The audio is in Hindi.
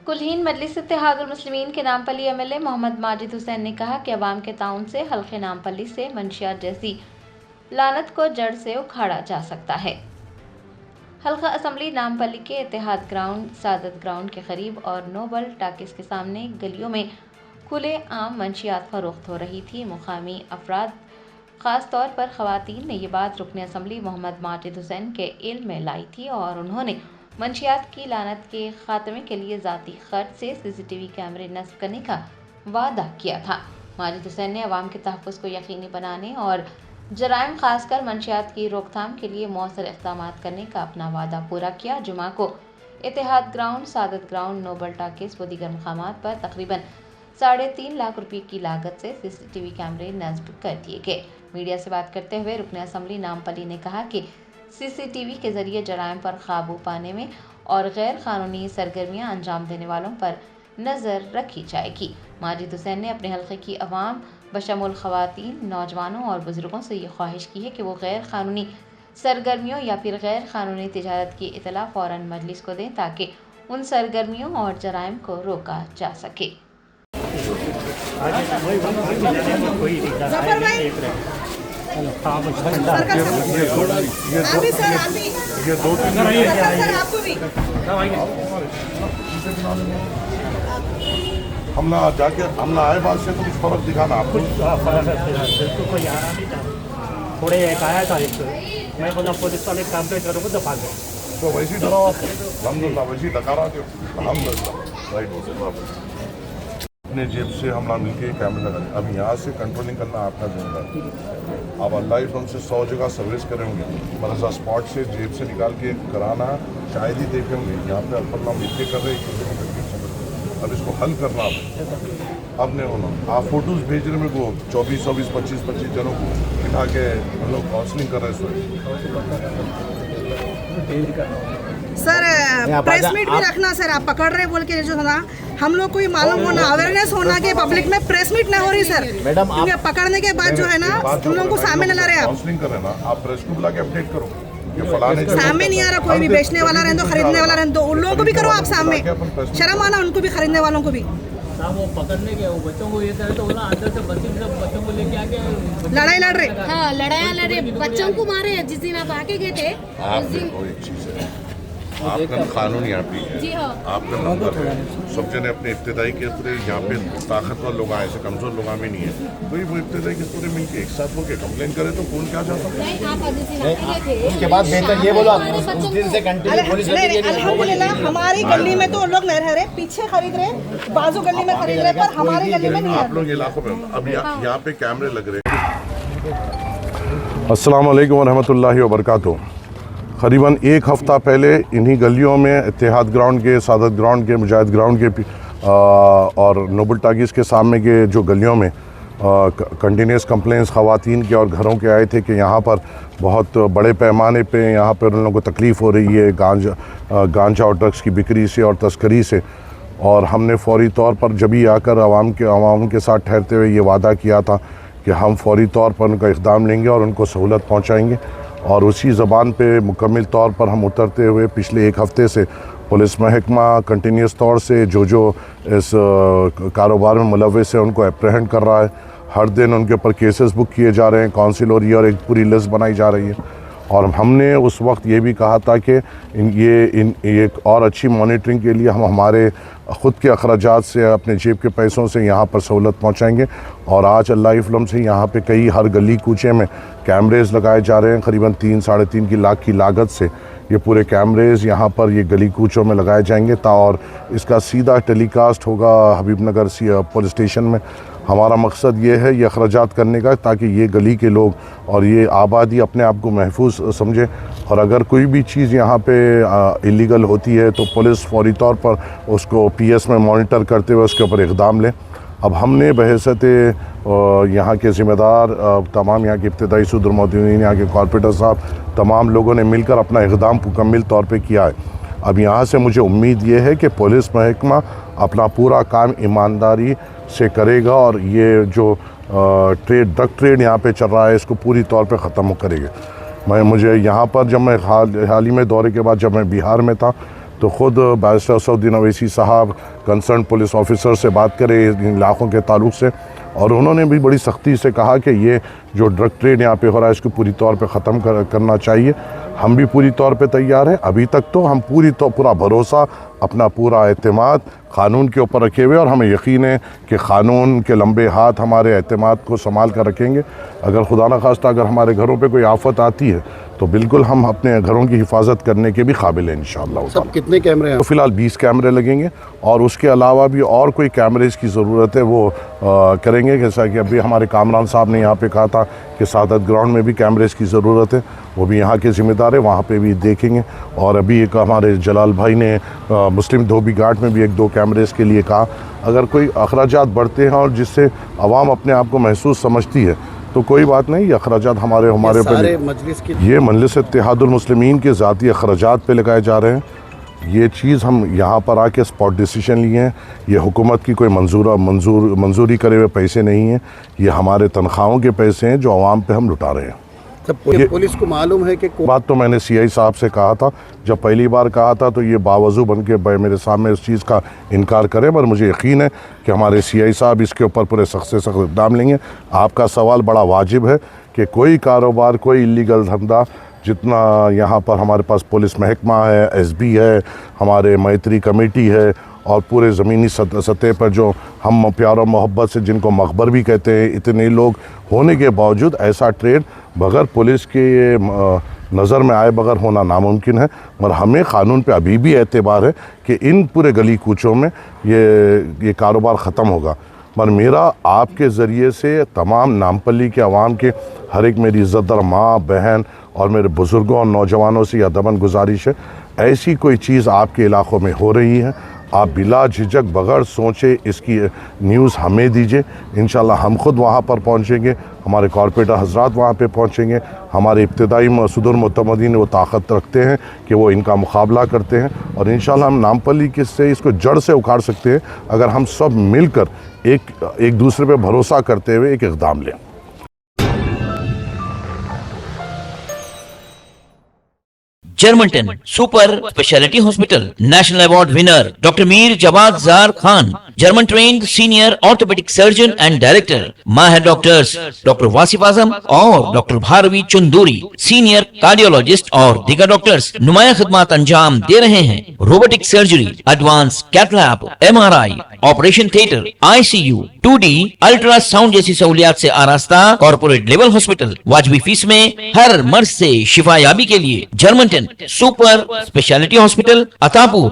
कुलहीन मजलिस इत्तेहादुल मुस्लिमीन के नामपल्ली एमएलए मोहम्मद माजिद हुसैन ने कहा कि अवाम के ताउन से हल्के नामपल्ली से मंशियात जैसी लानत को जड़ से उखाड़ा जा सकता है। हल्का असम्बली नामपल्ली के इत्तेहाद ग्राउंड, सादत ग्राउंड के करीब और नोबल टाकिस के सामने गलियों में खुले आम मंशियात फरोख्त हो रही थी। मुकामी अफराद ख़ास तौर पर ख़वातीन ने ये बात रुकन असम्बली मोहम्मद माजिद हुसैन के इल्म में लाई थी और उन्होंने मंशियात की लानत के खात्मे के लिए ज़ाती खर्च से CCTV कैमरे नस्ब करने का वादा किया था। माजिद हुसैन ने अवाम के तहफ़्फ़ुज़ को यकीनी बनाने और जराइम खासकर मंशियात की रोकथाम के लिए मौसर इक़दाम करने का अपना वादा पूरा किया। जुमा को इत्तेहाद ग्राउंड, सादत ग्राउंड, नोबल टाकिस व दीगर मकामात पर तकरीबन 3.5 लाख रुपये की लागत से CCTV कैमरे नस्ब कर दिए गए। मीडिया से बात करते हुए रुकन असम्बली नामपल्ली ने कहा कि CCTV के जरिए जराइम पर काबू पाने में और गैर कानूनी सरगर्मियां अंजाम देने वालों पर नज़र रखी जाएगी। माजिद हुसैन ने अपने हल्के की अवाम बशमुल ख़वातीन, नौजवानों और बुजुर्गों से ये ख्वाहिश की है कि वो गैर कानूनी सरगर्मियों या फिर गैर कानूनी तिजारत की इतला फ़ौरन मजलिस को दें ताकि उन सरगर्मियों और जराइम को रोका जा सके। हमला जाके हमला आए बात से तो कुछ फर्क दिखाना आपको। बिल्कुल कोई आ रहा नहीं था, थोड़े एक आया था एक, मैं बोला पुलिस वाले कंप्लेंट करूँगा तो भाग गए। तो वैसे ही डरा अलहमदुलिल्लाह, वैसे ही डकारा थे अलहमदुलिल्लाह। राइट, अपने जेब से हमला मिलके कैमरे लगा। अब यहाँ से कंट्रोलिंग करना आपका जिम्मेदार। अब अल्लाह हमसे 100 जगह सर्विस करेंगे, मरजा स्पॉट से जेब से निकाल के कराना शायद ही देखेंगे। यहाँ पे अल्लाह मिलके कर रहे हैं, अब इसको हल करना अब नहीं होना। आप फोटोज भेज रहे मेरे को 24, 25 जनों को बिठा के हम लोग काउंसलिंग कर रहे हैं। सर प्रेस मीट भी रखना सर, आप पकड़ रहे बोल के जो है ना, हम लोग को ये मालूम होना, अवेयरनेस होना कि पब्लिक में प्रेस मीट ना हो रही सर। मैडम क्योंकि पकड़ने के बाद जो है ना तुम लोगों को सामने न ला रहे, आप काउंसलिंग कर रहे हैं ना, आप प्रेस को बुला के अपडेट करो। ये फलाने सामने नहीं आ रहा, कोई भी बेचने वाला रहे तो खरीदने वाला रहे तो उन लोगों को भी करो आप सामने, शर्म आना उनको भी, खरीदने वालों को भी। वो पकड़ने के बच्चों को ये करे तो अंदर से बच्चों को लेके आके लड़ाई लड़ रहे, हाँ लड़ाई लड़ रहे, बच्चों को मारे। जिस दिन आप आके गए थे उस दिन आपका कानून यहाँ पे है, जी हाँ, आपका नंबर है। सब जने अपने इब्तदाई के पूरे यहाँ पे ताकतवर लोग आए, ऐसे कमजोर लोग में नहीं है, वही वो इब्तदाई के पूरे मिलके एक साथ होकर कंप्लेन करे तो कौन क्या चाहता है। उसके बाद बेहतर ये बोलो, उस दिन से कंटिन्यू पुलिस अल्हम्दुलिल्लाह हमारी गली में तो लोग नहीं रह रहे, पीछे खरीद रहे, बाजू गली में खरीद रहे, पर हमारी गली में नहीं। आप लोग इलाकों में अब यहाँ पे कैमरे लग रहे हैं। अस्सलाम वालेकुम वरहमतुल्लाहि वबरकातुहू। करीबन एक हफ़्ता पहले इन्हीं गलियों में इत्तेहाद ग्राउंड के, सादत ग्राउंड के, मुजाहिद ग्राउंड के और नोबल टाकिस के सामने के जो गलियों में कंटिन्यूस कंप्लेंट्स ख़वातीन के और घरों के आए थे कि यहाँ पर बहुत बड़े पैमाने पे यहाँ पर उन लोगों को तकलीफ़ हो रही है गांजा और ड्रग्स की बिक्री से और तस्करी से। और हमने फ़ौरी तौर पर जब ही आकर आवाम के साथ ठहरते हुए ये वादा किया था कि हम फ़ौरी तौर पर उनका इक़दाम लेंगे और उनको सहूलत पहुँचाएँगे। और उसी ज़बान पे मुकम्मल तौर पर हम उतरते हुए पिछले एक हफ़्ते से पुलिस महकमा कंटिन्यूस तौर से जो इस कारोबार में मुलव्वस है उनको एप्रहेंड कर रहा है। हर दिन उनके ऊपर केसेस बुक किए जा रहे हैं, काउंसिल और एक पूरी लिस्ट बनाई जा रही है। और हमने उस वक्त ये भी कहा था कि ये और अच्छी मॉनिटरिंग के लिए हम हमारे ख़ुद के अखराजात से, अपने जेब के पैसों से यहाँ पर सहूलत पहुँचाएँगे। और आज अल्लाह फ़ज़ल से यहाँ पे कई हर गली कूचे में कैमरेज़ लगाए जा रहे हैं। करीबन 3-3.5 लाख की लागत से ये पूरे कैमरेज़ यहाँ पर ये गली कूचों में लगाए जाएंगे और इसका सीधा टेलीकास्ट होगा हबीबनगर पुलिस स्टेशन में। हमारा मकसद ये है ये अखराजात करने का ताकि ये गली के लोग और ये आबादी अपने आप को महफूज समझे। और अगर कोई भी चीज़ यहाँ पे इलीगल होती है तो पुलिस फ़ौरी तौर पर उसको PS में मॉनिटर करते हुए उसके ऊपर इक़दाम ले। अब हमने बहैसियत यहाँ के ज़िम्मेदार तमाम यहाँ के इब्तदाई सदर-ए-मौज़ूदीन, यहाँ के कॉर्पोरेटर साहब, तमाम लोगों ने मिलकर अपना इक़दाम मुकम्मल तौर पे किया है। अब यहाँ से मुझे उम्मीद ये है कि पुलिस महकमा अपना पूरा काम ईमानदारी से करेगा और ये जो ड्रग ट्रेड यहाँ पे चल रहा है इसको पूरी तौर पे ख़त्म करेगा। मुझे यहाँ पर जब मैं हाल ही में दौरे के बाद जब मैं बिहार में था तो ख़ुद बैरिस्टर असदुद्दीन अवैसी साहब कंसर्न पुलिस ऑफिसर से बात करें इन इलाकों के ताल्लुक से, और उन्होंने भी बड़ी सख्ती से कहा कि ये जो ड्रग ट्रेड यहाँ पे हो रहा है इसको पूरी तौर पे ख़त्म करना चाहिए। हम भी पूरी तौर पे तैयार हैं। अभी तक तो हम पूरा भरोसा, अपना पूरा एतमाद क़ानून के ऊपर रखे हुए, और हमें यकीन है कि क़ानून के लंबे हाथ हमारे एतमाद को संभाल कर रखेंगे। अगर खुदा न खास्ता अगर हमारे घरों पे कोई आफत आती है तो बिल्कुल हम अपने घरों की हिफाजत करने के भी काबिल हैं इंशाअल्लाह। सब कितने कैमरे हैं? तो फ़िलहाल 20 कैमरे लगेंगे, और उसके अलावा भी और कोई कैमरेज़ की ज़रूरत है वो करेंगे। जैसा कि अभी हमारे कामरान साहब ने यहाँ पे कहा था कि सादत ग्राउंड में भी कैमरेज़ की ज़रूरत है, वो भी यहाँ के ज़िम्मेदार है, वहाँ पे भी देखेंगे। और अभी एक हमारे जलाल भाई ने मुस्लिम धोबी घाट में भी 1-2 कैमरेज़ के लिए कहा। अगर कोई अखराजात बढ़ते हैं और जिससे आवाम अपने आप को महसूस समझती है तो कोई बात नहीं, ये अखराजात हमारे सारे मजलिस की ये मजलिस इत्तेहादुल मुस्लिमीन के ज़ाती अखराजात पे लगाए जा रहे हैं। ये चीज़ हम यहाँ पर आके स्पॉट डिसीजन लिए हैं। ये हुकूमत की कोई मंजूरी करे हुए पैसे नहीं हैं, ये हमारे तनख्वाहों के पैसे हैं जो आवाम पे हम लुटा रहे हैं। सब पुलिस को मालूम है कि बात तो मैंने CI साहब से कहा था, जब पहली बार कहा था तो ये बावजू बन के मेरे सामने इस चीज़ का इनकार करें, पर मुझे यकीन है कि हमारे CI साहब इसके ऊपर पूरे सख्त से सख्त इक़दाम लेंगे। आपका सवाल बड़ा वाजिब है कि कोई कारोबार, कोई इलीगल धंधा, जितना यहाँ पर हमारे पास पुलिस महकमा है, SB है, हमारे मैत्री कमेटी है, और पूरे ज़मीनी सतह पर जो हम प्यार और मोहब्बत से जिनको मखबर भी कहते हैं, इतने लोग होने के बावजूद ऐसा ट्रेड बग़ैर पुलिस के नज़र में आए बगैर होना नामुमकिन है। मगर हमें क़ानून पे अभी भी एतबार है कि इन पूरे गली कूचों में ये कारोबार ख़त्म होगा। मगर मेरा आपके ज़रिए से तमाम नामपल्ली के अवाम के हर एक मेरी इज़्ज़तदार माँ, बहन और मेरे बुज़ुर्गों और नौजवानों से यह दमन गुजारिश है, ऐसी कोई चीज़ आपके इलाक़ों में हो रही है, आप बिला झिझक बग़ैर सोचे इसकी न्यूज़ हमें दीजिए। इंशाल्लाह हम ख़ुद वहाँ पर पहुँचेंगे, हमारे कॉरपोरेटर हजरात वहाँ पे पहुँचेंगे। हमारे इब्तदाई मसूदुर मुतमदीन वो ताकत रखते हैं कि वो इनका मुकाबला करते हैं, और इंशाल्लाह हम नामपल्ली से इसको जड़ से उखाड़ सकते हैं अगर हम सब मिलकर एक दूसरे पे भरोसा करते हुए एक इक़दाम लें। Germanten super speciality hospital national award winner doctor Mir Jawad Zar Khan, German trained senior orthopaedic surgeon and director, माहिर डॉक्टर्स डॉक्टर वासिफ आजम और doctor Bharvi Chanduri, senior cardiologist और दीगर डॉक्टर्स नुमाया खिदमत अंजाम दे रहे हैं। Robotic surgery, advance cath lab, MRI, operation theatre, ICU, 2D ultrasound जैसी सहूलियात से आरास्ता कॉर्पोरेट लेवल हॉस्पिटल, वाजबी फीस में हर मर्ज से शिफायाबी के लिए Germanton super speciality hospital, Attapur,